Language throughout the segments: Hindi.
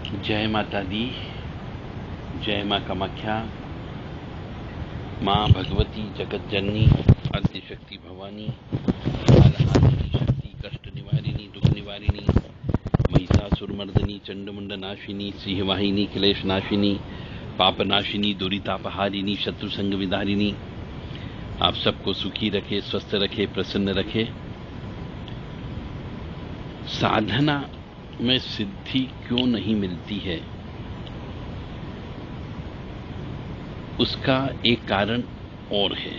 जय माता दी, जय माँ कामाख्या, माँ भगवती जगत जननी, आद्यशक्ति भवानी, कालहारिणी शक्ति, कष्ट निवारिणी, दुख निवारिणी, महिषासुरमर्दिनी, चंडमुंड नाशिनी, सिंहवाहिनी, क्लेश नाशिनी, पाप नाशिनी, दुरितापहारिणी, शत्रु संग विदारिणी, आप सबको सुखी रखे, स्वस्थ रखे, प्रसन्न रखे। साधना में सिद्धि क्यों नहीं मिलती है, उसका एक कारण और है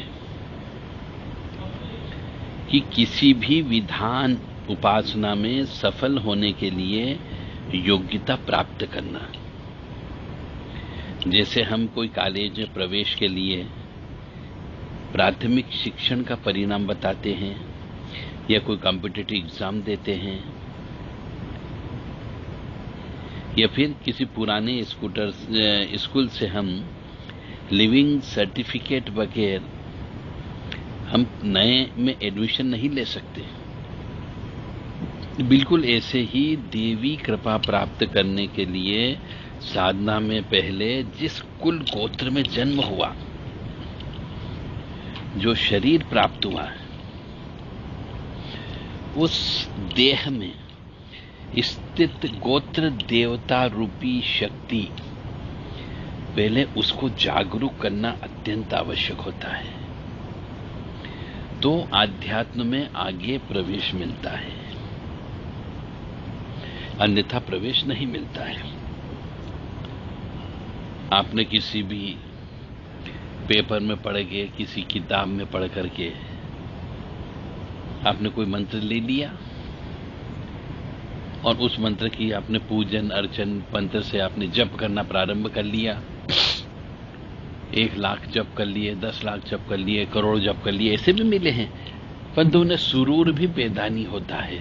कि किसी भी विधान उपासना में सफल होने के लिए योग्यता प्राप्त करना। जैसे हम कोई कॉलेज में प्रवेश के लिए प्राथमिक शिक्षण का परिणाम बताते हैं या कोई कॉम्पिटिटिव एग्जाम देते हैं या फिर किसी पुराने स्कूल से हम लिविंग सर्टिफिकेट बगैर हम नए में एडमिशन नहीं ले सकते। बिल्कुल ऐसे ही देवी कृपा प्राप्त करने के लिए साधना में पहले जिस कुल गोत्र में जन्म हुआ, जो शरीर प्राप्त हुआ है, उस देह में स्थित गोत्र देवता रूपी शक्ति पहले उसको जागरूक करना अत्यंत आवश्यक होता है, तो आध्यात्म में आगे प्रवेश मिलता है, अन्यथा प्रवेश नहीं मिलता है। आपने किसी भी पेपर में पढ़ के, किसी किताब में पढ़ करके आपने कोई मंत्र ले लिया और उस मंत्र की आपने पूजन अर्चन मंत्र से आपने जप करना प्रारंभ कर लिया। 1 लाख जप कर लिए, 10 लाख जप कर लिए, करोड़ जप कर लिए, ऐसे भी मिले हैं, परंतु उन्हें सुरूर भी पैदा नहीं होता है।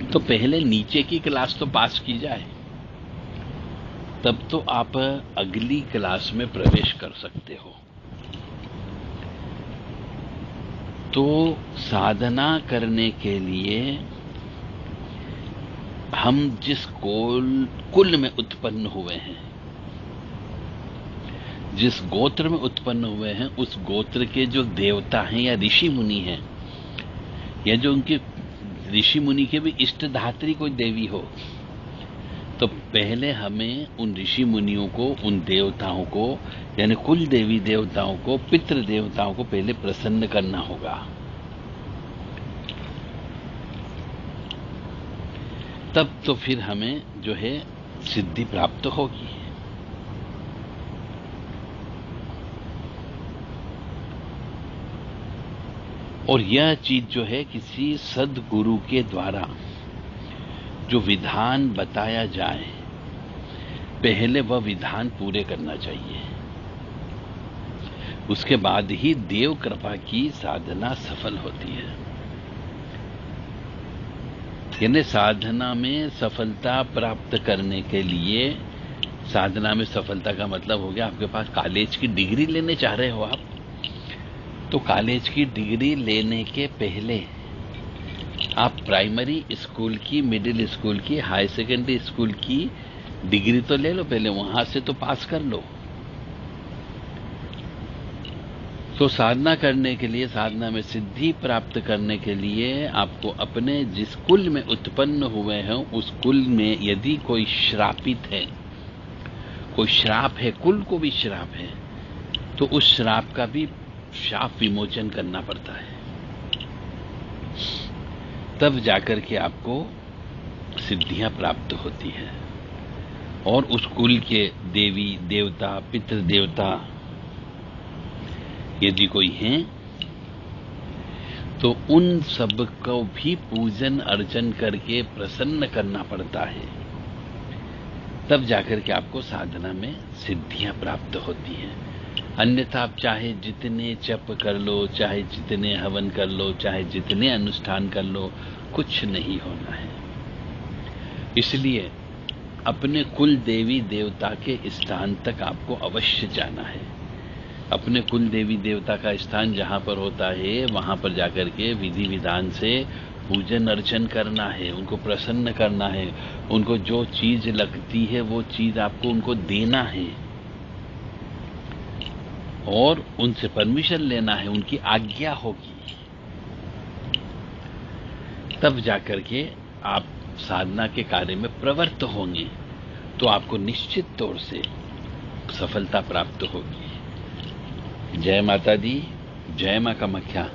तो पहले नीचे की क्लास तो पास की जाए, तब तो आप अगली क्लास में प्रवेश कर सकते हो। तो साधना करने के लिए हम जिस कुल में उत्पन्न हुए हैं, जिस गोत्र में उत्पन्न हुए हैं, उस गोत्र के जो देवता हैं या ऋषि मुनि हैं, या जो उनके ऋषि मुनि के भी इष्ट धात्री कोई देवी हो, तो पहले हमें उन ऋषि मुनियों को, उन देवताओं को, यानी कुल देवी देवताओं को, पितृ देवताओं को पहले प्रसन्न करना होगा। तब तो फिर हमें जो है सिद्धि प्राप्त होगी। और यह चीज जो है किसी सद्गुरु के द्वारा जो विधान बताया जाए, पहले वह विधान पूरे करना चाहिए, उसके बाद ही देव कृपा की साधना सफल होती है। यानी साधना में सफलता प्राप्त करने के लिए, साधना में सफलता का मतलब हो गया आपके पास कॉलेज की डिग्री लेने चाह रहे हो आप, तो कॉलेज की डिग्री लेने के पहले आप प्राइमरी स्कूल की, मिडिल स्कूल की, हाई सेकेंडरी स्कूल की डिग्री तो ले लो पहले, वहां से तो पास कर लो। तो साधना करने के लिए, साधना में सिद्धि प्राप्त करने के लिए आपको अपने जिस कुल में उत्पन्न हुए हैं, उस कुल में यदि कोई श्रापित है, कोई श्राप है, कुल को भी श्राप है, तो उस श्राप का भी शाप विमोचन करना पड़ता है, तब जाकर के आपको सिद्धियां प्राप्त होती है। और उस कुल के देवी देवता, पितृ देवता यदि कोई हैं, तो उन सब को भी पूजन अर्चन करके प्रसन्न करना पड़ता है, तब जाकर के आपको साधना में सिद्धियां प्राप्त होती हैं। अन्यथा आप चाहे जितने जप कर लो, चाहे जितने हवन कर लो, चाहे जितने अनुष्ठान कर लो, कुछ नहीं होना है। इसलिए अपने कुल देवी देवता के स्थान तक आपको अवश्य जाना है। अपने कुल देवी देवता का स्थान जहां पर होता है, वहां पर जाकर के विधि विधान से पूजन अर्चन करना है, उनको प्रसन्न करना है, उनको जो चीज लगती है वो चीज आपको उनको देना है और उनसे परमिशन लेना है, उनकी आज्ञा होगी, तब जाकर के आप साधना के कार्य में प्रवृत्त होंगे, तो आपको निश्चित तौर से सफलता प्राप्त होगी। जय माता दी, जय मां कामाख्या।